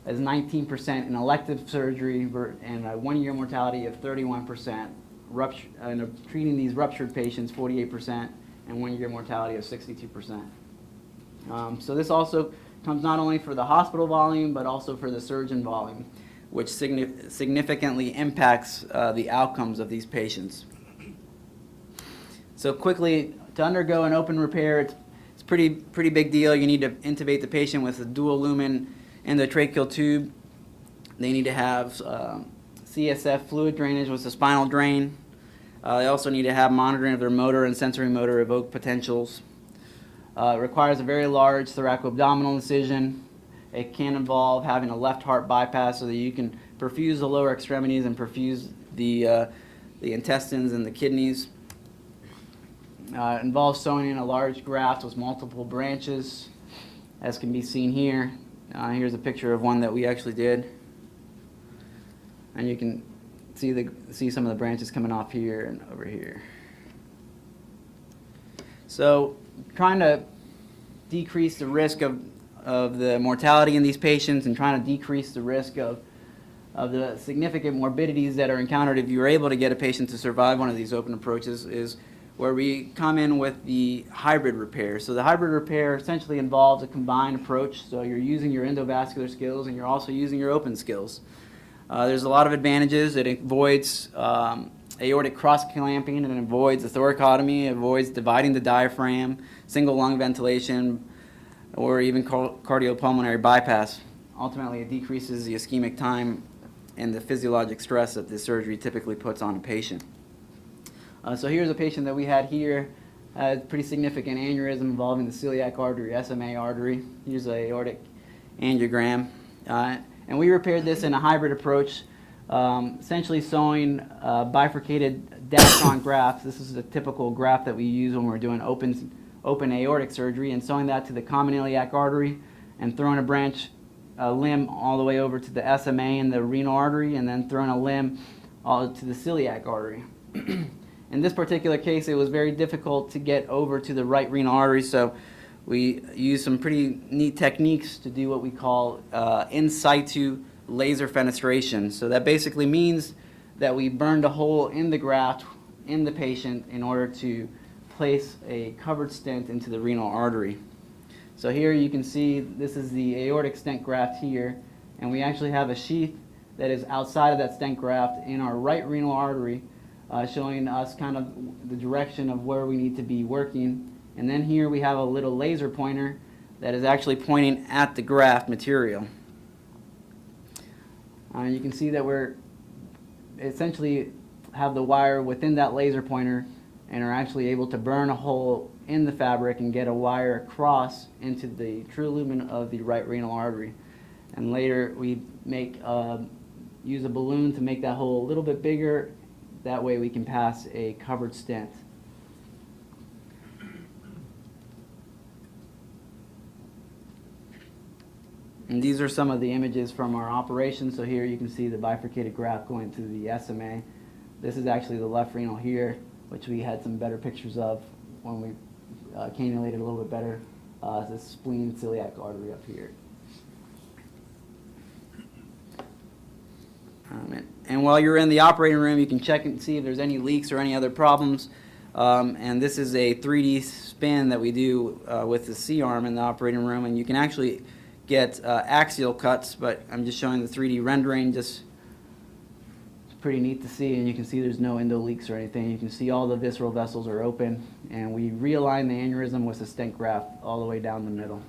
is 19% in elective surgery and a 1-year mortality of 31%. Treating these ruptured patients, 48%, and 1-year mortality of 62%. So this also comes not only for the hospital volume, but also for the surgeon volume, which significantly impacts the outcomes of these patients. So quickly, to undergo an open repair, it's a pretty big deal. You need to intubate the patient with a dual lumen endotracheal tube. They need to have CSF fluid drainage with a spinal drain. They also need to have monitoring of their motor and sensory motor evoked potentials. It requires a very large thoracoabdominal incision. It can involve having a left heart bypass so that you can perfuse the lower extremities and perfuse the intestines and the kidneys. It involves sewing in a large graft with multiple branches, as can be seen here. Here's a picture of one that we actually did. And you can see some of the branches coming off here and over here. So trying to decrease the risk of the mortality in these patients and trying to decrease the risk of the significant morbidities that are encountered if you are able to get a patient to survive one of these open approaches is where we come in with the hybrid repair. So the hybrid repair essentially involves a combined approach. So you're using your endovascular skills and you're also using your open skills. There's a lot of advantages. It avoids aortic cross-clamping, and it avoids the thoracotomy, it avoids dividing the diaphragm, single lung ventilation, or even cardiopulmonary bypass. Ultimately, it decreases the ischemic time and the physiologic stress that this surgery typically puts on a patient. So here's a patient that we had here, had a pretty significant aneurysm involving the celiac artery, SMA artery. Here's an aortic angiogram. And we repaired this in a hybrid approach, essentially sewing bifurcated Dacron grafts. This is a typical graft that we use when we're doing open aortic surgery, and sewing that to the common iliac artery and throwing a limb all the way over to the SMA and the renal artery, and then throwing a limb all to the celiac artery. In this particular case, it was very difficult to get over to the right renal artery, so we used some pretty neat techniques to do what we call in situ laser fenestration. So that basically means that we burned a hole in the graft in the patient in order to place a covered stent into the renal artery. So here you can see this is the aortic stent graft here, and we actually have a sheath that is outside of that stent graft in our right renal artery, showing us kind of the direction of where we need to be working. And then here we have a little laser pointer that is actually pointing at the graft material. You can see that we're essentially have the wire within that laser pointer and are actually able to burn a hole in the fabric and get a wire across into the true lumen of the right renal artery. And later we use a balloon to make that hole a little bit bigger. That way we can pass a covered stent. And these are some of the images from our operation. So here you can see the bifurcated graft going to the SMA. This is actually the left renal here, which we had some better pictures of when we cannulated a little bit better. The spleen celiac artery up here. And while you're in the operating room, you can check and see if there's any leaks or any other problems. And this is a 3D spin that we do with the C-arm in the operating room, and you can actually get axial cuts, but I'm just showing the 3D rendering. Just it's pretty neat to see, and you can see there's no endo leaks or anything. You can see all the visceral vessels are open, and we realign the aneurysm with a stent graft all the way down the middle.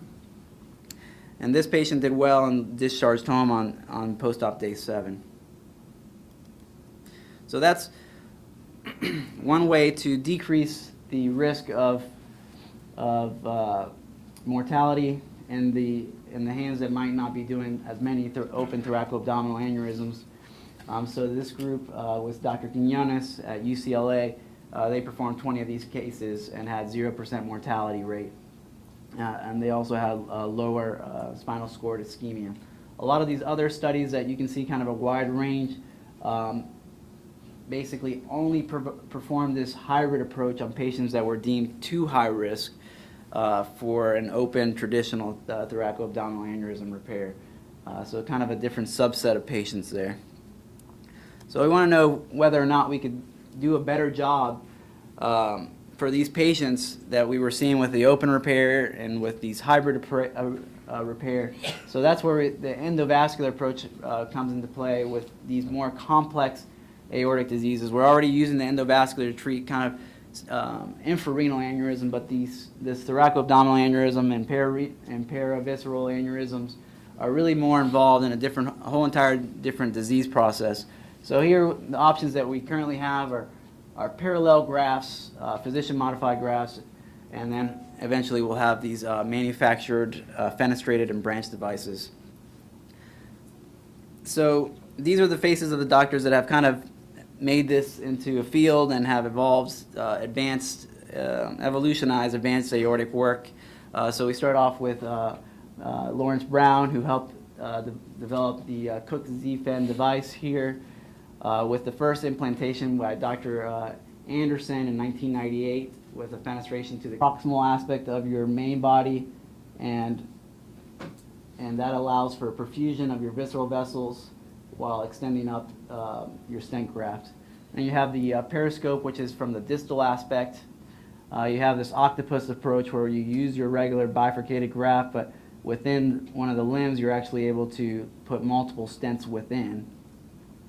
And this patient did well and discharged home on post-op day 7. So that's one way to decrease the risk of mortality in the hands that might not be doing as many open thoracoabdominal aneurysms. So this group with Dr. Quinones at UCLA, they performed 20 of these cases and had 0% mortality rate. And they also had lower spinal cord ischemia. A lot of these other studies that you can see kind of a wide range basically only perform this hybrid approach on patients that were deemed too high risk for an open traditional thoracoabdominal aneurysm repair. So kind of a different subset of patients there. So we want to know whether or not we could do a better job for these patients that we were seeing with the open repair and with these hybrid repair. So that's where the endovascular approach comes into play with these more complex aortic diseases. We're already using the endovascular to treat kind of infrarenal aneurysm, but this thoracoabdominal aneurysm and paravisceral aneurysms are really more involved in a whole entire different disease process. So here, the options that we currently have are parallel grafts, physician-modified grafts, and then eventually we'll have these manufactured, fenestrated, and branched devices. So these are the faces of the doctors that have kind of made this into a field and have evolutionized advanced aortic work. So we start off with Lawrence Brown, who helped develop the Cook Z-Fen device here, with the first implantation by Dr. Anderson in 1998 with a fenestration to the proximal aspect of your main body, and that allows for perfusion of your visceral vessels while extending up your stent graft. And you have the periscope, which is from the distal aspect. You have this octopus approach where you use your regular bifurcated graft, but within one of the limbs you're actually able to put multiple stents within.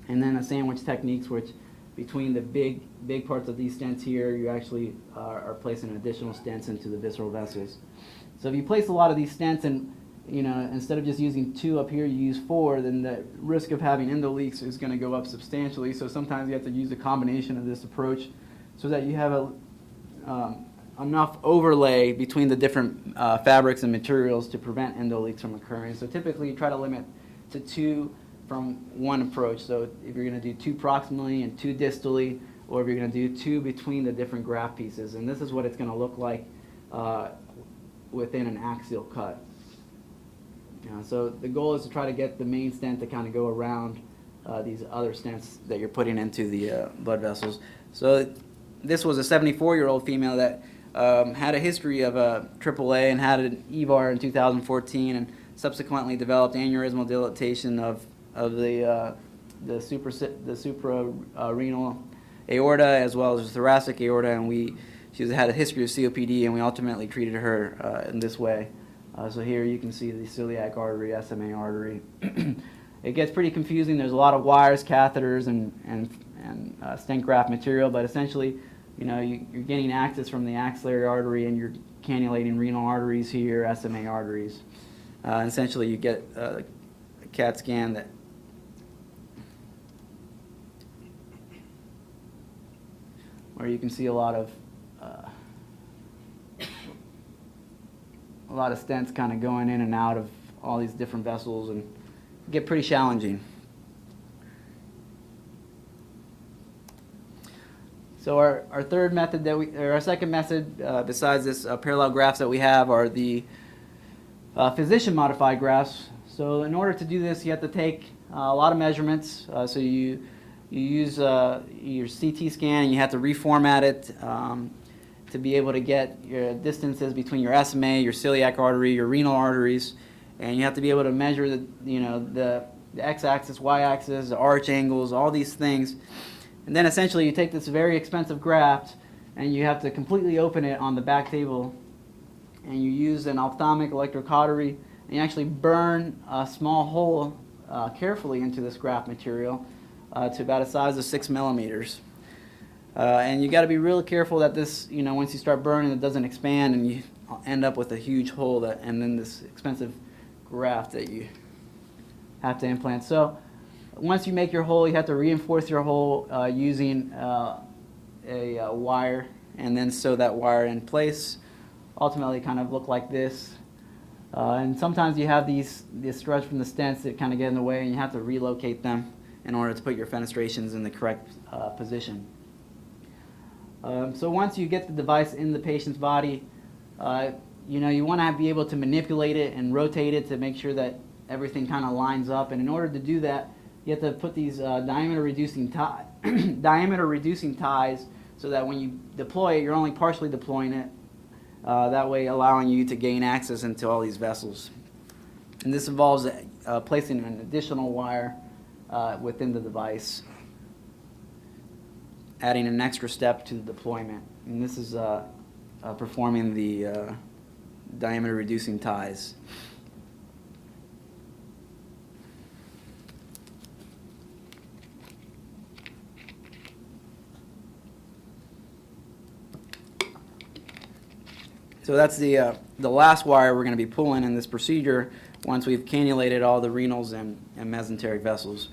And then the sandwich techniques, which between the big parts of these stents here, you actually are placing additional stents into the visceral vessels. So if you place a lot of these stents and instead of just using 2 up here, you use 4, then the risk of having endoleaks is going to go up substantially. So sometimes you have to use a combination of this approach so that you have enough overlay between the different fabrics and materials to prevent endoleaks from occurring. So typically you try to limit to 2 from one approach. So if you're going to do 2 proximally and 2 distally, or if you're going to do 2 between the different graft pieces. And this is what it's going to look like within an axial cut. So the goal is to try to get the main stent to kind of go around these other stents that you're putting into the blood vessels. So this was a 74-year-old female that had a history of AAA and had an EVAR in 2014, and subsequently developed aneurysmal dilatation of the suprarenal aorta as well as the thoracic aorta, and she had a history of COPD, and we ultimately treated her in this way. So here you can see the celiac artery, SMA artery. It gets pretty confusing. There's a lot of wires, catheters, and stent graft material, but essentially, you're getting access from the axillary artery, and you're cannulating renal arteries here, SMA arteries. Essentially, you get a CAT scan where you can see a lot of stents kind of going in and out of all these different vessels, and get pretty challenging. So our third method our second method besides this parallel grafts that we have are the physician modified grafts. So in order to do this, you have to take a lot of measurements. So you use your CT scan, and you have to reformat it to be able to get your distances between your SMA, your celiac artery, your renal arteries, and you have to be able to measure the x-axis, y-axis, the arch angles, all these things. And then essentially you take this very expensive graft and you have to completely open it on the back table, and you use an ophthalmic electrocautery, and you actually burn a small hole carefully into this graft material to about a size of 6 millimeters. And you got to be really careful that this, once you start burning, it doesn't expand and you end up with a huge hole and then this expensive graft that you have to implant. So once you make your hole, you have to reinforce your hole using a wire, and then sew that wire in place. Ultimately kind of look like this. And sometimes you have this stretch from the stents that kind of get in the way, and you have to relocate them in order to put your fenestrations in the correct position. So once you get the device in the patient's body, you want to be able to manipulate it and rotate it to make sure that everything kind of lines up. And in order to do that, you have to put these diameter reducing ties so that when you deploy it, you're only partially deploying it. That way allowing you to gain access into all these vessels. And this involves placing an additional wire within the device, adding an extra step to the deployment. And this is performing the diameter reducing ties. So that's the last wire we're going to be pulling in this procedure once we've cannulated all the renals and mesenteric vessels.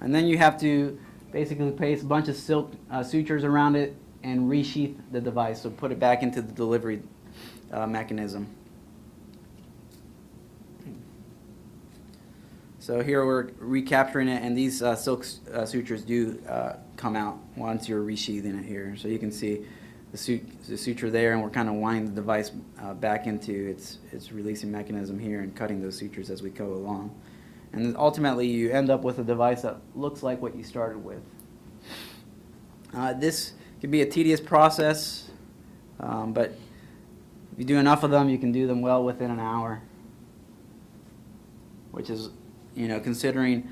And then you have to basically place a bunch of silk sutures around it and resheath the device, so put it back into the delivery mechanism. So here we're recapturing it, and these silk sutures do come out once you're resheathing it here. So you can see the suture there, and we're kind of winding the device back into its releasing mechanism here and cutting those sutures as we go along. And then ultimately you end up with a device that looks like what you started with. This can be a tedious process, but if you do enough of them, you can do them well within an hour, which is, considering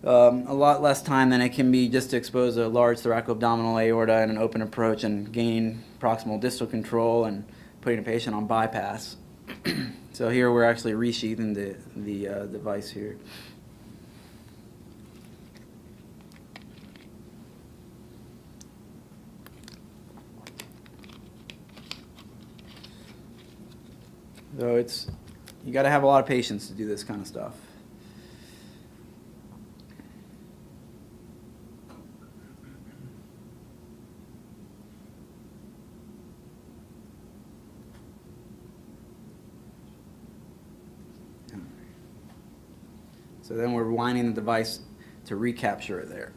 a lot less time than it can be just to expose a large thoracoabdominal aorta in an open approach and gain proximal distal control and putting a patient on bypass. So here we're actually resheathing the device here. So you got to have a lot of patience to do this kind of stuff. So then we're winding the device to recapture it there.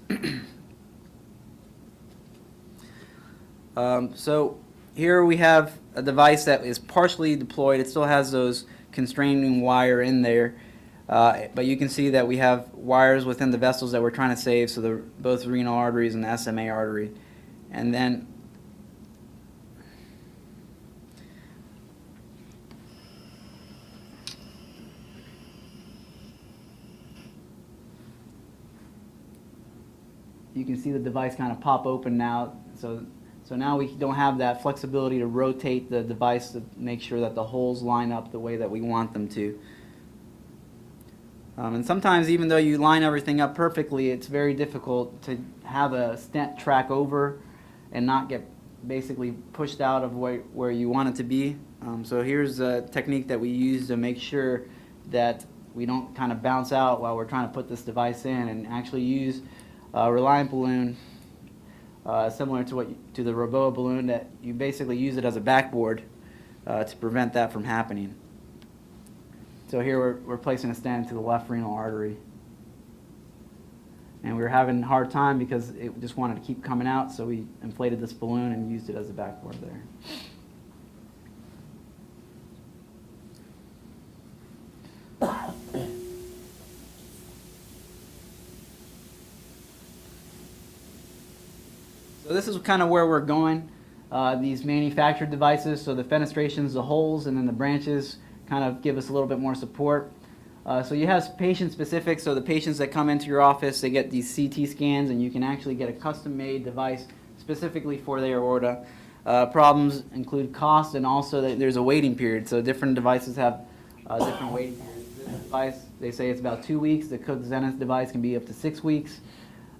So here we have a device that is partially deployed. It still has those constraining wire in there, but you can see that we have wires within the vessels that we're trying to save, so both renal arteries and the SMA artery. And then you can see the device kind of pop open now. So now we don't have that flexibility to rotate the device to make sure that the holes line up the way that we want them to. And sometimes, even though you line everything up perfectly, it's very difficult to have a stent track over and not get basically pushed out of where you want it to be. So here's a technique that we use to make sure that we don't kind of bounce out while we're trying to put this device in, and actually use a Reliant balloon similar to the Roboa balloon, that you basically use it as a backboard to prevent that from happening. So here we're placing a stent into the left renal artery. And we were having a hard time because it just wanted to keep coming out, so we inflated this balloon and used it as a backboard there. So this is kind of where we're going. These manufactured devices, so the fenestrations, the holes, and then the branches kind of give us a little bit more support. So you have patient specific, so the patients that come into your office, they get these CT scans, and you can actually get a custom-made device specifically for their aorta. Problems include cost, and also that there's a waiting period, so different devices have different waiting periods. This device, they say it's about 2 weeks. The Cook Zenith device can be up to 6 weeks.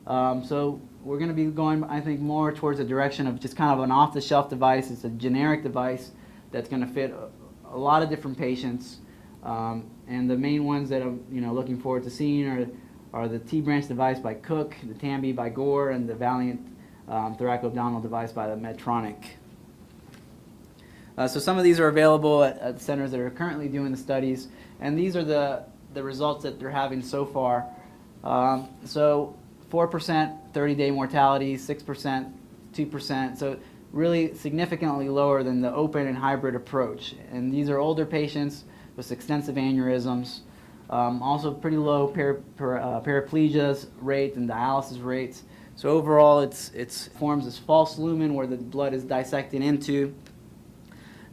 So we're going to be going, I think, more towards a direction of just kind of an off-the-shelf device. It's a generic device that's going to fit a lot of different patients. And the main ones that I'm looking forward to seeing are the T-branch device by Cook, the Tambi by Gore, and the Valiant thoracoabdominal device by the Medtronic. So some of these are available at centers that are currently doing the studies, and these are the results that they're having so far. So 4% 30-day mortality, 6%, 2%, so really significantly lower than the open and hybrid approach. And these are older patients with extensive aneurysms, also pretty low paraplegias rate and dialysis rates. So overall, it forms this false lumen where the blood is dissected into.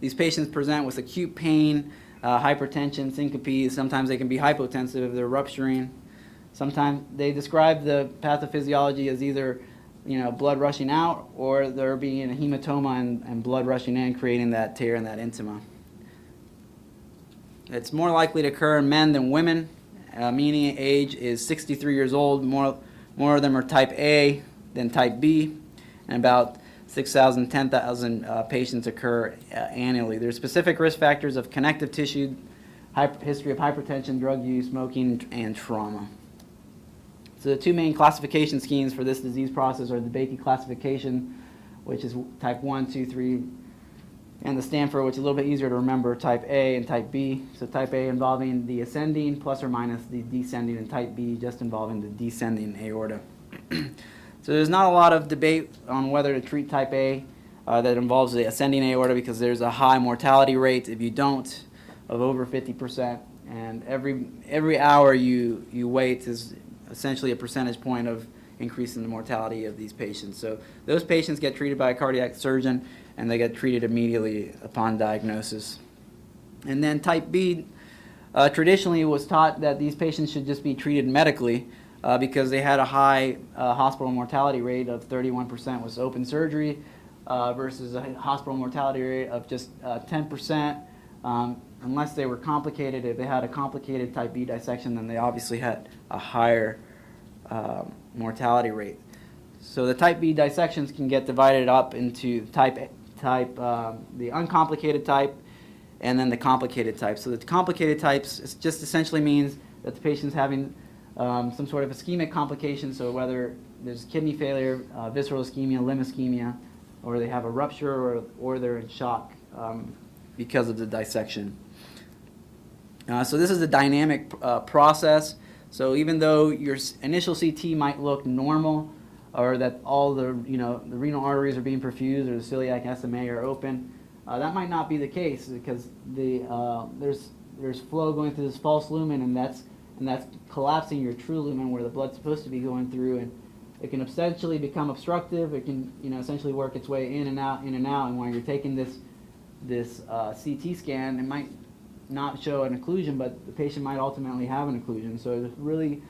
These patients present with acute pain, hypertension, syncope. Sometimes they can be hypotensive if they're rupturing. Sometimes they describe the pathophysiology as either blood rushing out, or there being a hematoma and blood rushing in, creating that tear in that intima. It's more likely to occur in men than women. Median age is 63 years old. More of them are type A than type B, and about 6,000, 10,000 patients occur annually. There's specific risk factors of connective tissue, history of hypertension, drug use, smoking, and trauma. So the two main classification schemes for this disease process are the Baker classification, which is type 1, 2, 3, and the Stanford, which is a little bit easier to remember, type A and type B. So type A involving the ascending plus or minus the descending, and type B just involving the descending aorta. So there's not a lot of debate on whether to treat type A that involves the ascending aorta, because there's a high mortality rate if you don't, of over 50%, and every hour you wait is essentially a percentage point of increase in the mortality of these patients. So those patients get treated by a cardiac surgeon, and they get treated immediately upon diagnosis. And then type B, traditionally it was taught that these patients should just be treated medically because they had a high hospital mortality rate of 31% with open surgery versus a hospital mortality rate of just 10%. Unless they were complicated, if they had a complicated type B dissection, then they obviously had a higher mortality rate. So the type B dissections can get divided up into the uncomplicated type and then the complicated type. So the complicated types just essentially means that the patient's having some sort of ischemic complication, so whether there's kidney failure, visceral ischemia, limb ischemia, or they have a rupture, or they're in shock because of the dissection. So this is a dynamic process. So even though your initial CT might look normal, or that all the the renal arteries are being perfused, or the celiac SMA are open, that might not be the case, because there's flow going through this false lumen, and that's collapsing your true lumen where the blood's supposed to be going through, and it can essentially become obstructive. It can essentially work its way in and out, and when you're taking this CT scan, it might not show an occlusion, but the patient might ultimately have an occlusion. So it's really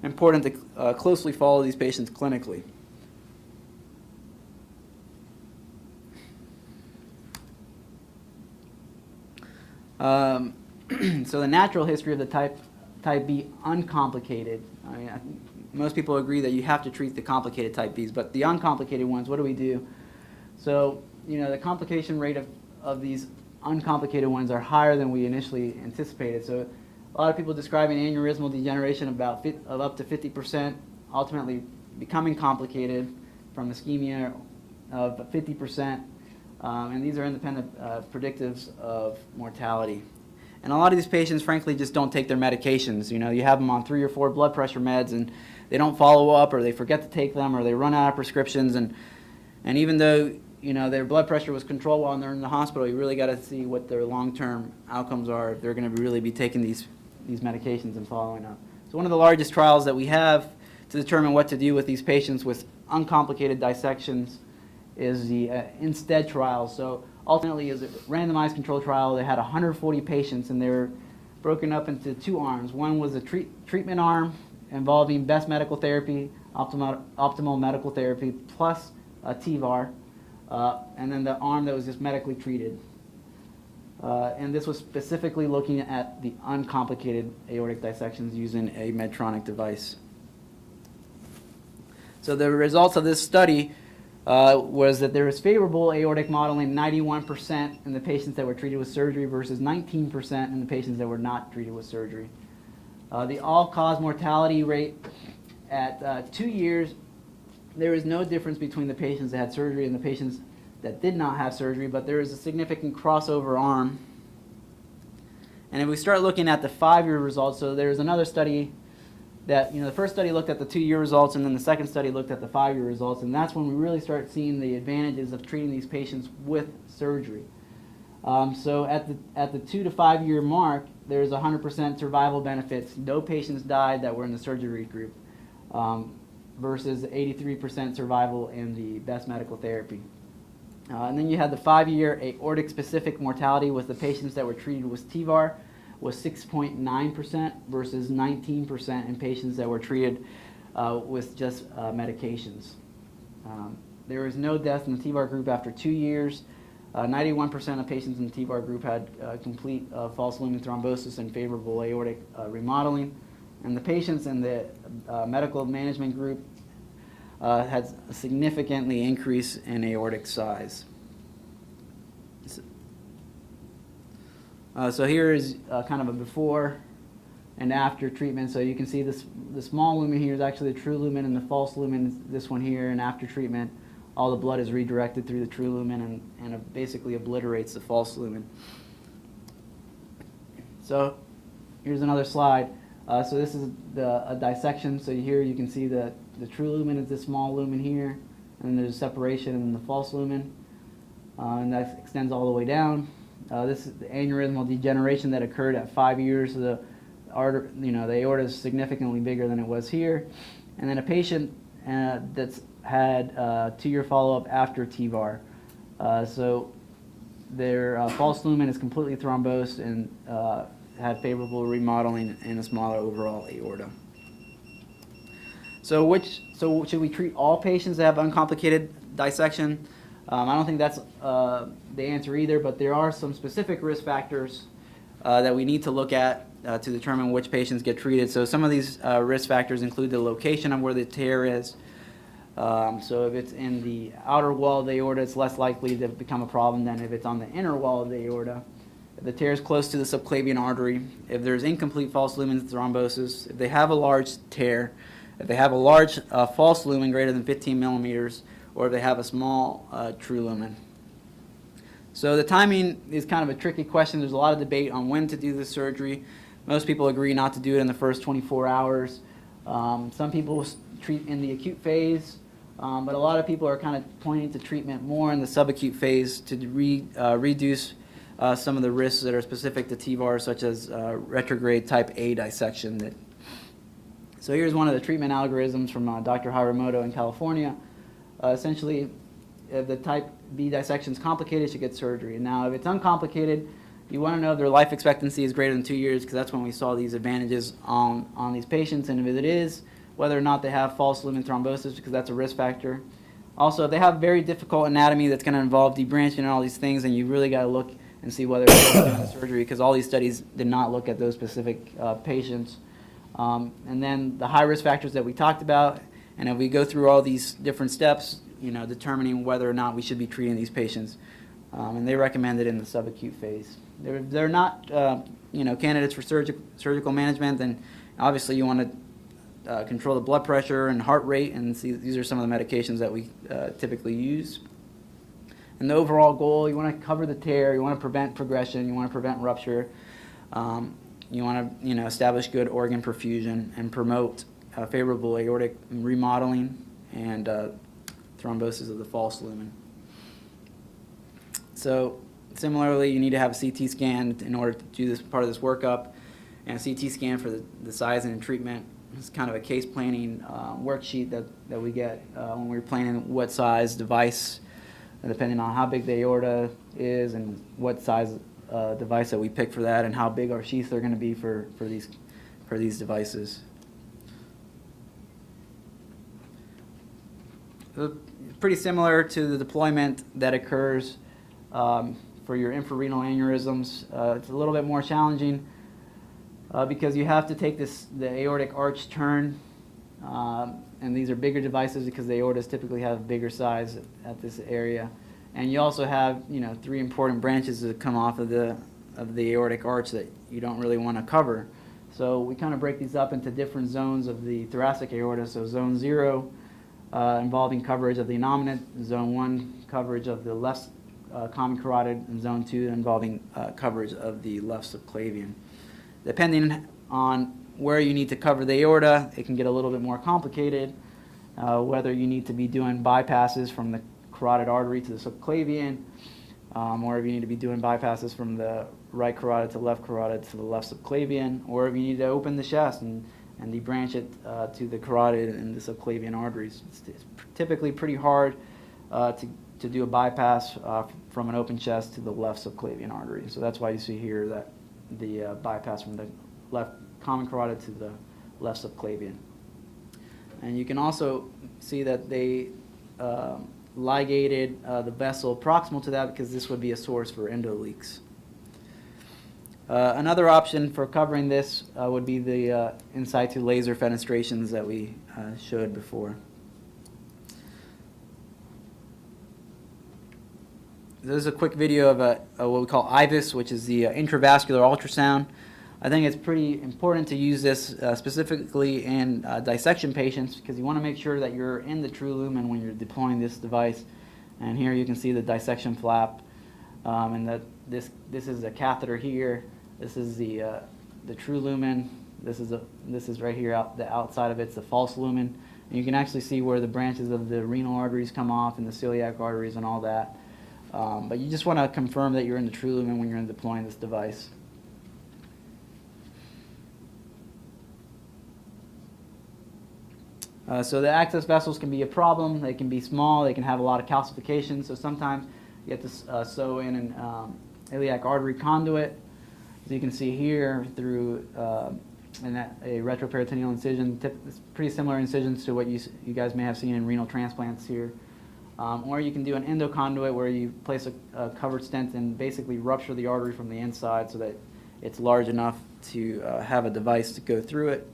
important to closely follow these patients clinically. So the natural history of the type B uncomplicated. I mean, most people agree that you have to treat the complicated type Bs, but the uncomplicated ones, what do we do? So the complication rate of these uncomplicated ones are higher than we initially anticipated. So a lot of people describing aneurysmal degeneration of up to 50%, ultimately becoming complicated from ischemia of 50%, and these are independent predictives of mortality. And a lot of these patients, frankly, just don't take their medications. You have them on 3 or 4 blood pressure meds, and they don't follow up, or they forget to take them, or they run out of prescriptions. And even though their blood pressure was controlled while they're in the hospital, you really got to see what their long-term outcomes are if they're going to really be taking these medications and following up. So one of the largest trials that we have to determine what to do with these patients with uncomplicated dissections is the INSTEAD trial. So ultimately, is a randomized control trial. They had 140 patients, and they were broken up into 2 arms. One was a treatment arm involving best medical therapy, optimal medical therapy, plus a TVAR, and then the arm that was just medically treated. And this was specifically looking at the uncomplicated aortic dissections using a Medtronic device. So the results of this study was that there was favorable aortic modeling 91% in the patients that were treated with surgery versus 19% in the patients that were not treated with surgery. The all-cause mortality rate at 2 years, there is no difference between the patients that had surgery and the patients that did not have surgery, but there is a significant crossover arm. And if we start looking at the 5-year results, so there's another study that, the first study looked at the 2-year results, and then the second study looked at the 5-year results, and that's when we really start seeing the advantages of treating these patients with surgery. So at the 2 to 5 year mark, there's 100% survival benefits. No patients died that were in the surgery group. versus 83% survival in the best medical therapy. And then you had the 5-year aortic-specific mortality with the patients that were treated with TEVAR was 6.9% versus 19% in patients that were treated with just medications. There was no death in the TEVAR group after 2 years. 91% of patients in the TEVAR group had complete false lumen thrombosis and favorable aortic remodeling. And the patients in the medical management group had a significantly increase in aortic size. So here is kind of a before and after treatment. So you can see this, the small lumen here is actually the true lumen, and the false lumen is this one here. And after treatment, all the blood is redirected through the true lumen and it basically obliterates the false lumen. So here's another slide. So this is a dissection. So here you can see the true lumen is this small lumen here, and there's a separation in the false lumen, and that extends all the way down. This is the aneurysmal degeneration that occurred at 5 years. So the aorta is significantly bigger than it was here. And then a patient that's had 2-year follow-up after TEVAR. So their false lumen is completely thrombosed and had favorable remodeling and a smaller overall aorta. So should we treat all patients that have uncomplicated dissection? I don't think that's the answer either, but there are some specific risk factors that we need to look at to determine which patients get treated. So some of these risk factors include the location of where the tear is. So if it's in the outer wall of the aorta, it's less likely to become a problem than if it's on the inner wall of the aorta. If the tear is close to the subclavian artery, if there's incomplete false lumen thrombosis, if they have a large tear, if they have a large false lumen greater than 15 millimeters, or if they have a small true lumen. So the timing is kind of a tricky question. There's a lot of debate on when to do the surgery. Most people agree not to do it in the first 24 hours. Some people treat in the acute phase, but a lot of people are kind of pointing to treatment more in the subacute phase to reduce some of the risks that are specific to TEVAR, such as retrograde type A dissection. So here's one of the treatment algorithms from Dr. Hiramoto in California. Essentially, if the type B dissection is complicated, you should get surgery. And now, if it's uncomplicated, you want to know if their life expectancy is greater than 2 years, because that's when we saw these advantages on these patients. And if it is, whether or not they have false lumen thrombosis, because that's a risk factor. Also, if they have very difficult anatomy that's going to involve debranching and all these things, and you really got to look and see whether it's doing surgery, because all these studies did not look at those specific patients. And then the high risk factors that we talked about, and if we go through all these different steps, determining whether or not we should be treating these patients, and they recommend it in the subacute phase. They're not, candidates for surgical management, then obviously you want to control the blood pressure and heart rate, and see, these are some of the medications that we typically use. And the overall goal, you want to cover the tear, you want to prevent progression, you want to prevent rupture, you want to establish good organ perfusion and promote favorable aortic remodeling and thrombosis of the false lumen. So similarly, you need to have a CT scan in order to do this part of this workup, and a CT scan for the size and treatment. It's kind of a case planning worksheet that we get when we're planning what size device, and depending on how big the aorta is and what size device that we pick for that, and how big our sheaths are going to be for these devices. So pretty similar to the deployment that occurs for your infrarenal aneurysms. It's a little bit more challenging because you have to take the aortic arch turn, and these are bigger devices because the aortas typically have bigger size at this area. And you also have 3 important branches that come off of the aortic arch that you don't really want to cover. So we kind of break these up into different zones of the thoracic aorta. So zone 0 involving coverage of the innominate, zone 1 coverage of the left common carotid, and zone 2 involving coverage of the left subclavian. Depending on where you need to cover the aorta, it can get a little bit more complicated, whether you need to be doing bypasses from the carotid artery to the subclavian, or if you need to be doing bypasses from the right carotid to the left subclavian, or if you need to open the chest and and debranch it to the carotid and the subclavian arteries. It's typically pretty hard to do a bypass from an open chest to the left subclavian artery. So that's why you see here that the bypass from the left common carotid to the left subclavian. And you can also see that they ligated the vessel proximal to that because this would be a source for endoleaks. Another option for covering this would be the in situ laser fenestrations that we showed before. This is a quick video of what we call IVUS, which is the intravascular ultrasound. I think it's pretty important to use this specifically in dissection patients because you want to make sure that you're in the true lumen when you're deploying this device. And here you can see the dissection flap, and that this is a catheter here. This is the true lumen. This is right here the outside of it's the false lumen. And you can actually see where the branches of the renal arteries come off and the celiac arteries and all that. But you just want to confirm that you're in the true lumen when you're deploying this device. So the access vessels can be a problem. They can be small. They can have a lot of calcification. So sometimes you have to sew in an iliac artery conduit. As you can see here through a retroperitoneal incision. It's pretty similar incisions to what you guys may have seen in renal transplants here. Or you can do an endoconduit where you place a covered stent and basically rupture the artery from the inside so that it's large enough to have a device to go through it.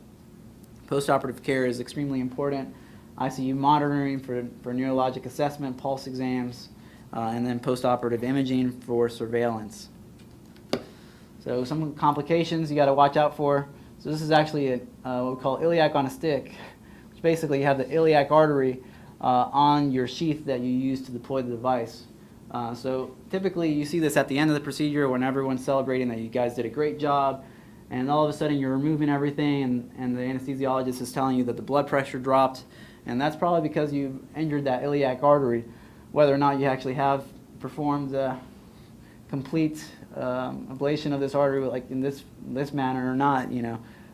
Postoperative care is extremely important. ICU monitoring for neurologic assessment, pulse exams, and then postoperative imaging for surveillance. So some complications you got to watch out for. So this is actually what we call iliac on a stick, which basically you have the iliac artery on your sheath that you use to deploy the device. So typically you see this at the end of the procedure when everyone's celebrating that you guys did a great job, and all of a sudden you're removing everything and the anesthesiologist is telling you that the blood pressure dropped, and that's probably because you injured that iliac artery. Whether or not you actually have performed a complete ablation of this artery like in this manner or not,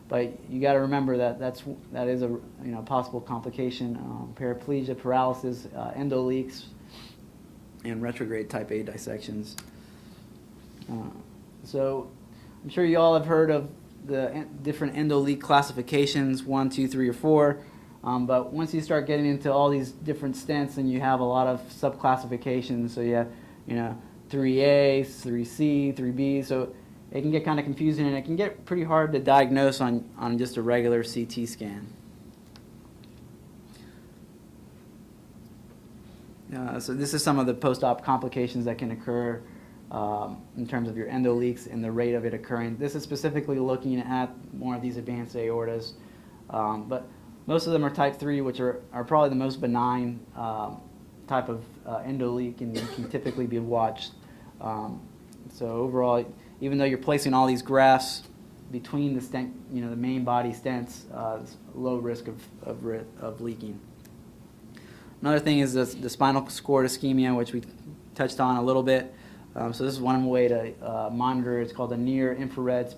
but you got to remember that that is a possible complication: paraplegia, paralysis, endoleaks, and retrograde type A dissections. So I'm sure you all have heard of the different endoleak classifications, 1, 2, 3, or 4. But once you start getting into all these different stents, and you have a lot of subclassifications. So you have 3A, 3C, 3B. So it can get kind of confusing, and it can get pretty hard to diagnose on just a regular CT scan. So this is some of the post-op complications that can occur in terms of your endoleaks and the rate of it occurring. This is specifically looking at more of these advanced aortas, but most of them are type 3, which are probably the most benign type of endoleak and can typically be watched. So overall, even though you're placing all these grafts between the stent, the main body stents, it's low risk of leaking. Another thing is the spinal cord ischemia, which we touched on a little bit. So this is one way to monitor. It's called a near-infrared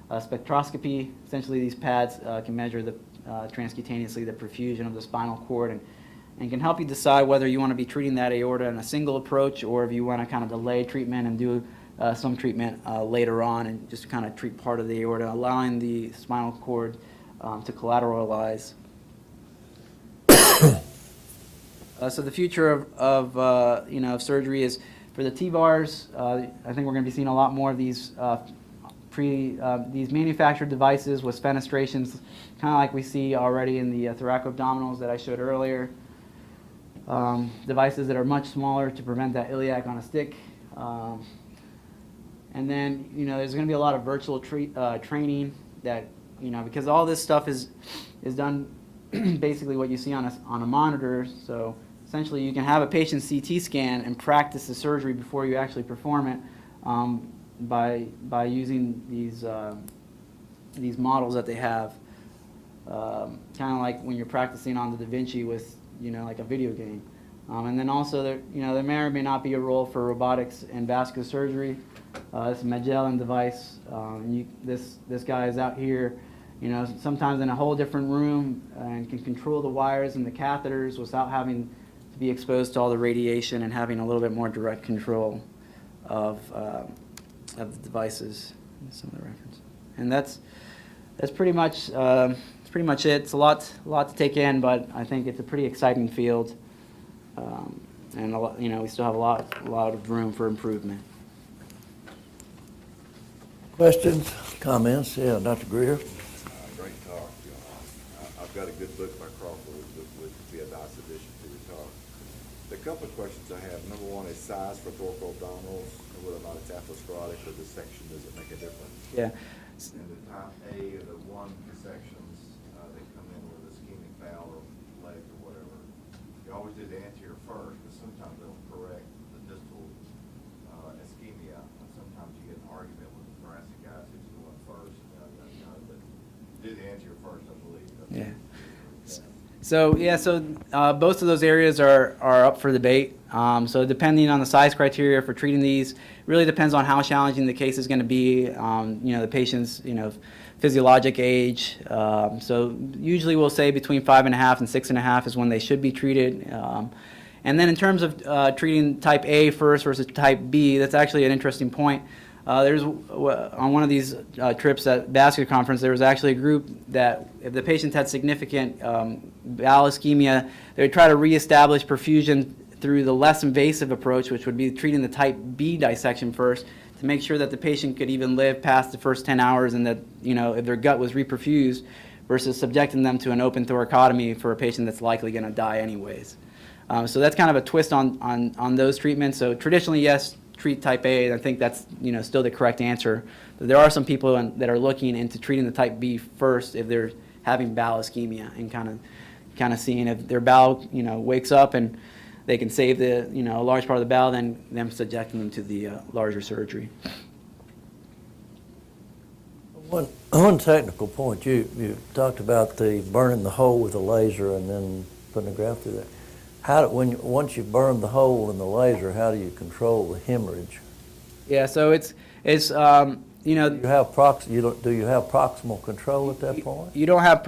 spectroscopy. Essentially, these pads can measure transcutaneously the perfusion of the spinal cord and can help you decide whether you want to be treating that aorta in a single approach or if you want to kind of delay treatment and do some treatment later on and just kind of treat part of the aorta, allowing the spinal cord to collateralize. So the future of surgery is for the T-bars. I think we're going to be seeing a lot more of these these manufactured devices with fenestrations, kind of like we see already in the thoracoabdominals that I showed earlier. Devices that are much smaller to prevent that iliac on a stick. And then there's going to be a lot of virtual training that because all this stuff is done basically what you see on a monitor. So essentially, you can have a patient's CT scan and practice the surgery before you actually perform it by using these models that they have, kind of like when you're practicing on the Da Vinci with like a video game. And then also there may or may not be a role for robotics and vascular surgery. This Magellan device. This guy is out here you know, sometimes in a whole different room, and can control the wires and the catheters without having to be exposed to all the radiation and having a little bit more direct control of the devices. Some of the reference, and that's pretty much it. It's a lot to take in, but I think it's a pretty exciting field, and a lot, you know, we still have a lot of room for improvement. Questions, comments? Yeah, Dr. Greer. Great talk. I've got a good book by Crawford that would be a nice addition to your talk. The couple of questions I have, number one is size for thoracoabdominals, and whether or not it's atherosclerotic or dissection, does it make a difference? Yeah. And the type A or the one dissections that come in with ischemic valve or leg or whatever, you always do the anterior first, but sometimes they'll correct the distal ischemia, and sometimes you get an argument with the thoracic guys who's going first, but do the anterior first, I believe. Yeah. So both of those areas are up for debate. So depending on the size criteria for treating these, really depends on how challenging the case is going to be. You know, the patient's physiologic age. So usually we'll say between 5.5 and 6.5 is when they should be treated. And then in terms of treating type A first versus type B, that's actually an interesting point. There's on one of these trips at vascular conference, there was actually a group that if the patients had significant bowel ischemia, they would try to reestablish perfusion through the less invasive approach, which would be treating the type B dissection first to make sure that the patient could even live past the first 10 hours and that, if their gut was reperfused versus subjecting them to an open thoracotomy for a patient that's likely going to die anyways. So that's kind of a twist on those treatments. So traditionally, yes, treat type A, and I think that's still the correct answer. But there are some people that are looking into treating the type B first if they're having bowel ischemia and kind of seeing if their bowel wakes up and they can save the a large part of the bowel, then them subjecting them to the larger surgery. One technical point, you talked about the burning the hole with a laser and then putting the graft through there. Once you burn the hole in the laser, how do you control the hemorrhage? Yeah, so it's Do you have proximal control at that point? You don't have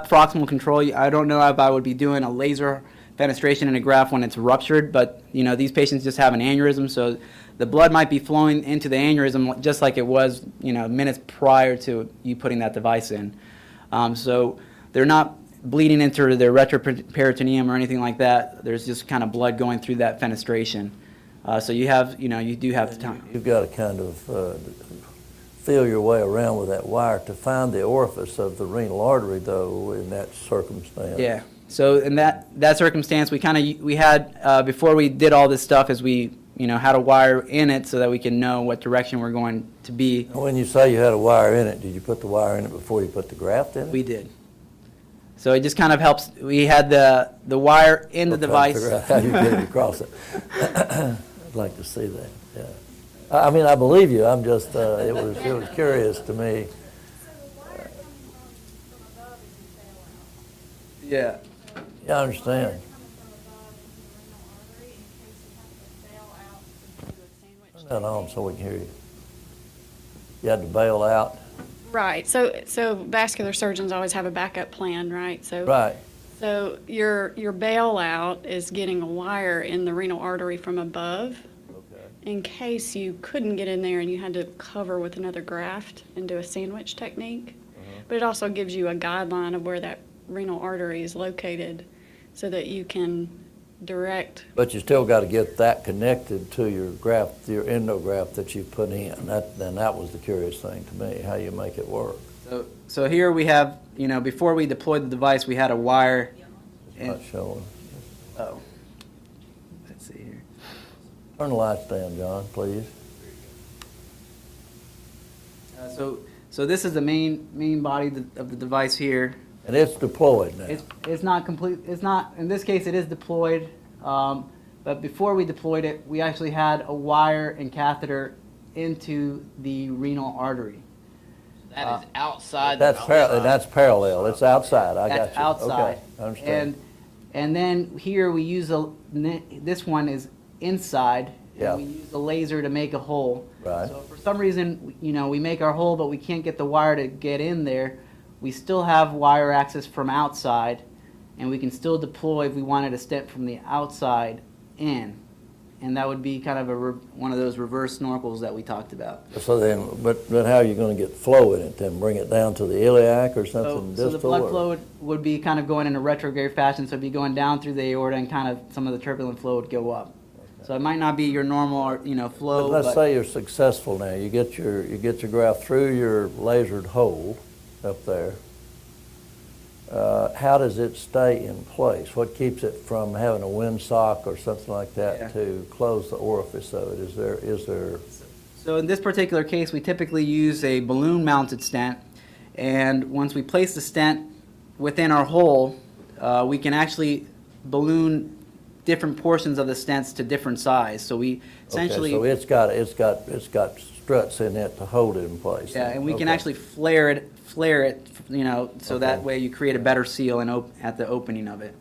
proximal control. I don't know if I would be doing a laser fenestration in a graft when it's ruptured, but these patients just have an aneurysm, so the blood might be flowing into the aneurysm just like it was minutes prior to you putting that device in. So they're not bleeding into their retroperitoneum or anything like that. There's just kind of blood going through that fenestration. So you have, you do have the time. You've got to kind of feel your way around with that wire to find the orifice of the renal artery, though, in that circumstance. Yeah. So in that circumstance, we had before we did all this stuff, is we had a wire in it so that we can know what direction we're going to be. When you say you had a wire in it, did you put the wire in it before you put the graft in it? We did. So it just kind of helps. We had the wire in the device. Figure out how you get it across it. I'd like to see that. Yeah. I mean, I believe you. I'm just. It was curious to me. Yeah. Yeah, I understand. Turn that on so we can hear you. You had to bail out. Right. So vascular surgeons always have a backup plan, right? Right. So your bailout is getting a wire in the renal artery from above, Okay. in case you couldn't get in there and you had to cover with another graft and do a sandwich technique. But it also gives you a guideline of where that renal artery is located, so that you can direct. But you still got to get that connected to your graft, your endograft that you put in. That was the curious thing to me, how you make it work. So here we have, before we deployed the device, we had a wire. It's not showing. Oh, let's see here. Turn the lights down, John, please. So this is the main body of the device here. And it's deployed now. It's not complete. It's not. In this case, it is deployed. But before we deployed it, we actually had a wire and catheter into the renal artery. That is outside. That's parallel. It's outside. I got That's you. outside. Okay, I understand. And then here we use this one is inside, Yeah. and we use the laser to make a hole. Right. So if for some reason, we make our hole, but we can't get the wire to get in there, we still have wire access from outside, and we can still deploy if we wanted a stent from the outside in. And that would be kind of one of those reverse snorkels that we talked about. So then, but how are you going to get flow in it then? Bring it down to the iliac or something So the distal? blood or- flow would be kind of going in a retrograde fashion, so it'd be going down through the aorta, and kind of some of the turbulent flow would go up. So it might not be your normal, flow. But let's say you're successful now. You get your graft through your lasered hole up there. How does it stay in place? What keeps it from having a windsock or something like that Yeah. to close the orifice of it? Is there? So in this particular case, we typically use a balloon-mounted stent, and once we place the stent within our hole, we can actually balloon different portions of the stents to different size. So we essentially, Okay, so it's got struts in it to hold it in place. yeah, and we can Okay. actually flare it, so that Okay. way you create a better seal at the opening of it,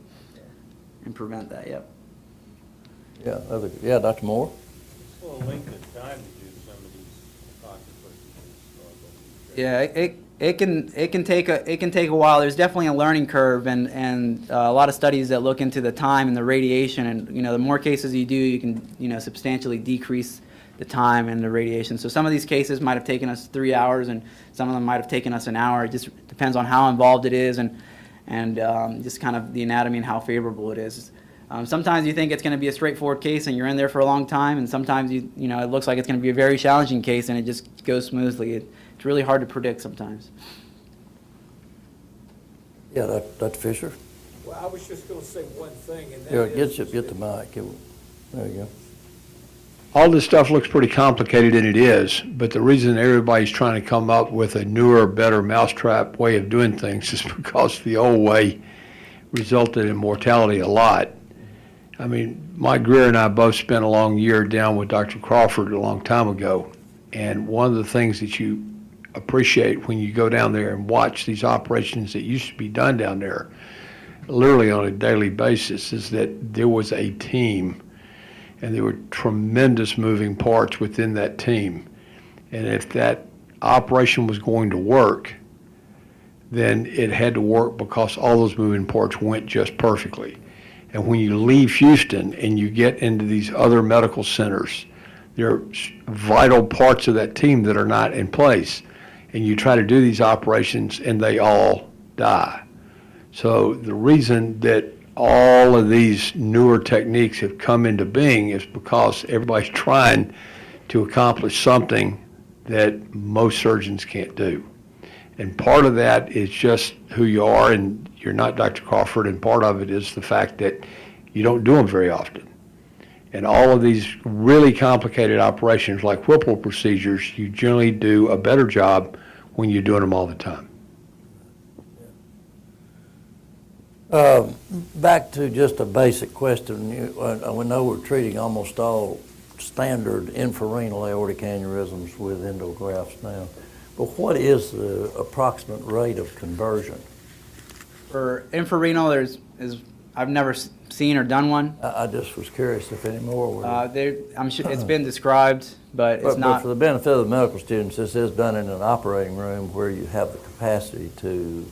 and prevent that. Yep. Yeah, Dr. Moore. Well, length of time to do some of these octopuses. Yeah, it can take a while. There's definitely a learning curve, and a lot of studies that look into the time and the radiation, and the more cases you do, you can substantially decrease the time and the radiation. So some of these cases might have taken us 3 hours, and some of them might have taken us an hour. It just depends on how involved it is, and just kind of the anatomy and how favorable it is. Sometimes you think it's going to be a straightforward case, and you're in there for a long time, and sometimes it looks like it's going to be a very challenging case, and it just goes smoothly. It's really hard to predict sometimes. Yeah, Dr. Fisher. Well, I was just going to say one thing, and that Yeah, is get the mic. There you go. All this stuff looks pretty complicated, and it is, but the reason everybody's trying to come up with a newer, better mousetrap way of doing things is because the old way resulted in mortality a lot. I mean, Mike Greer and I both spent a long year down with Dr. Crawford a long time ago, and one of the things that you appreciate when you go down there and watch these operations that used to be done down there, literally on a daily basis, is that there was a team, and there were tremendous moving parts within that team. And if that operation was going to work, then it had to work because all those moving parts went just perfectly. And when you leave Houston and you get into these other medical centers, there are vital parts of that team that are not in place. And you try to do these operations and they all die. So the reason that all of these newer techniques have come into being is because everybody's trying to accomplish something that most surgeons can't do. And part of that is just who you are, and you're not Dr. Crawford, and part of it is the fact that you don't do them very often. And all of these really complicated operations like Whipple procedures, you generally do a better job when you're doing them all the time. Back to just a basic question. We know we're treating almost all standard infrarenal aortic aneurysms with endografts now, but what is the approximate rate of conversion? For infrarenal, I've never seen or done one. I just was curious if any more were. I'm sure it's been described, but it's But not. for the benefit of the medical students, this is done in an operating room where you have the capacity to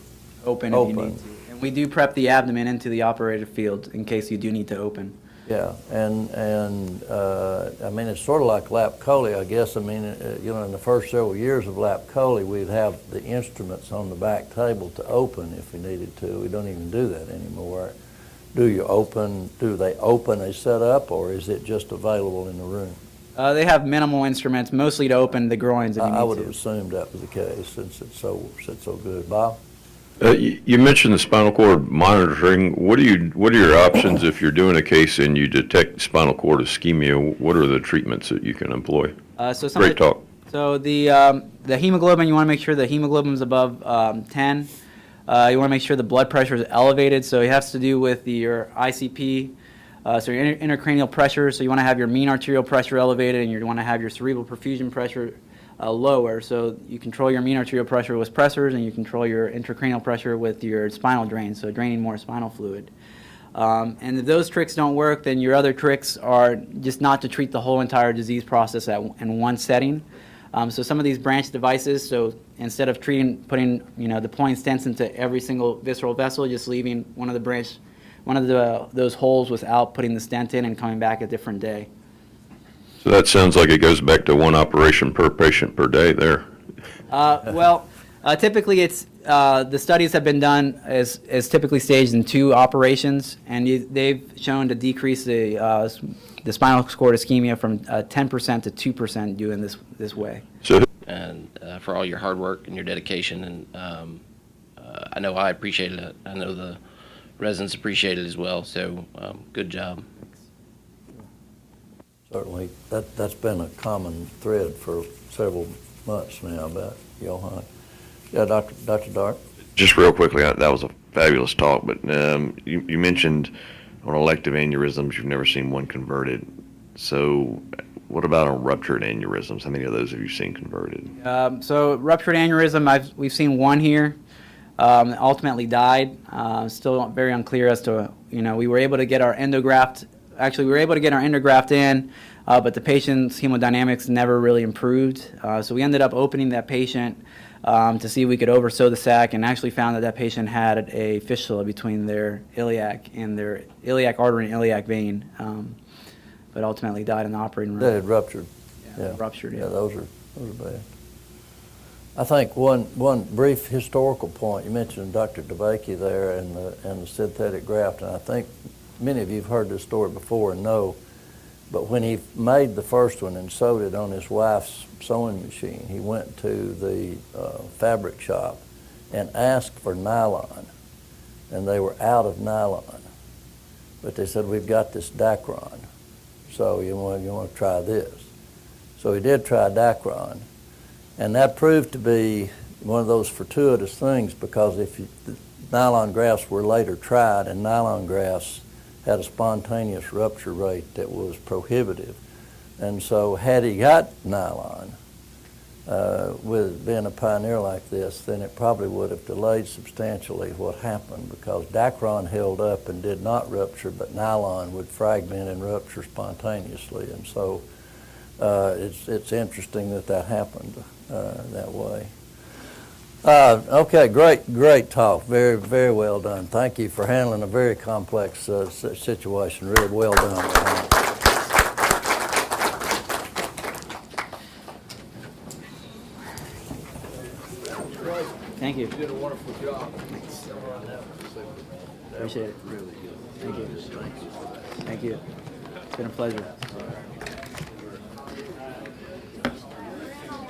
Open if you need to. And we do prep the abdomen into the operative field in case you do need to open. Yeah, and I mean, it's sort of like lap chole, I guess. I mean, in the first several years of lap chole, we'd have the instruments on the back table to open if we needed to. We don't even do that anymore. Do they open a setup, or is it just available in the room? They have minimal instruments, mostly to open the groins if you need I would to. have assumed that was the case since it's so good. Bob? You mentioned the spinal cord monitoring. What are your options if you're doing a case and you detect spinal cord ischemia? What are the treatments that you can employ? Great talk. So the hemoglobin, you want to make sure the hemoglobin's above 10. You want to make sure the blood pressure is elevated. So it has to do with your ICP, so your intracranial pressure. So you want to have your mean arterial pressure elevated, and you want to have your cerebral perfusion pressure lower. So you control your mean arterial pressure with pressors, and you control your intracranial pressure with your spinal drain, so draining more spinal fluid. And if those tricks don't work, then your other tricks are just not to treat the whole entire disease process in one setting. So some of these branch devices, so instead of deploying stents into every single visceral vessel, just leaving those holes without putting the stent in and coming back a different day. So that sounds like it goes back to one operation per patient per day there. Typically it's the studies have been done as typically staged in 2 operations, and they've shown to decrease the spinal cord ischemia from 10% to 2% doing this way. So And for all your hard work and your dedication, and I know I appreciate it. I know the residents appreciate it as well. So good job. Certainly, that's been a common thread for several months now about Johan. Yeah, Dr. Dart? Just real quickly, that was a fabulous talk, but you mentioned on elective aneurysms, you've never seen one converted. So what about on ruptured aneurysms? How many of those have you seen converted? So ruptured aneurysm, we've seen 1 here. Ultimately died. Still very unclear as to, we were able to get our endograft. Actually, we were able to get our endograft in, but the patient's hemodynamics never really improved. So we ended up opening that patient to see if we could oversew the sac, and actually found that patient had a fistula between their iliac artery and iliac vein, but ultimately died in the operating room. That had ruptured. Yeah, ruptured. Yeah, those are bad. I think one brief historical point, you mentioned Dr. DeBakey there and the synthetic graft, and I think many of you have heard this story before and know, but when he made the first one and sewed it on his wife's sewing machine, he went to the fabric shop and asked for nylon, and they were out of nylon. But they said, we've got this Dacron, so you want to try this. So he did try Dacron, and that proved to be one of those fortuitous things, because the nylon grafts were later tried, and nylon grafts had a spontaneous rupture rate that was prohibitive. And so had he got nylon, with being a pioneer like this, then it probably would have delayed substantially what happened, because Dacron held up and did not rupture, but nylon would fragment and rupture spontaneously. And so it's interesting that happened that way. Okay, great talk. Very, very well done. Thank you for handling a very complex situation. Really well done. Thank you. You did a wonderful job. Appreciate it. Really good. Thank you. Thank you for that. Thank you. It's been a pleasure.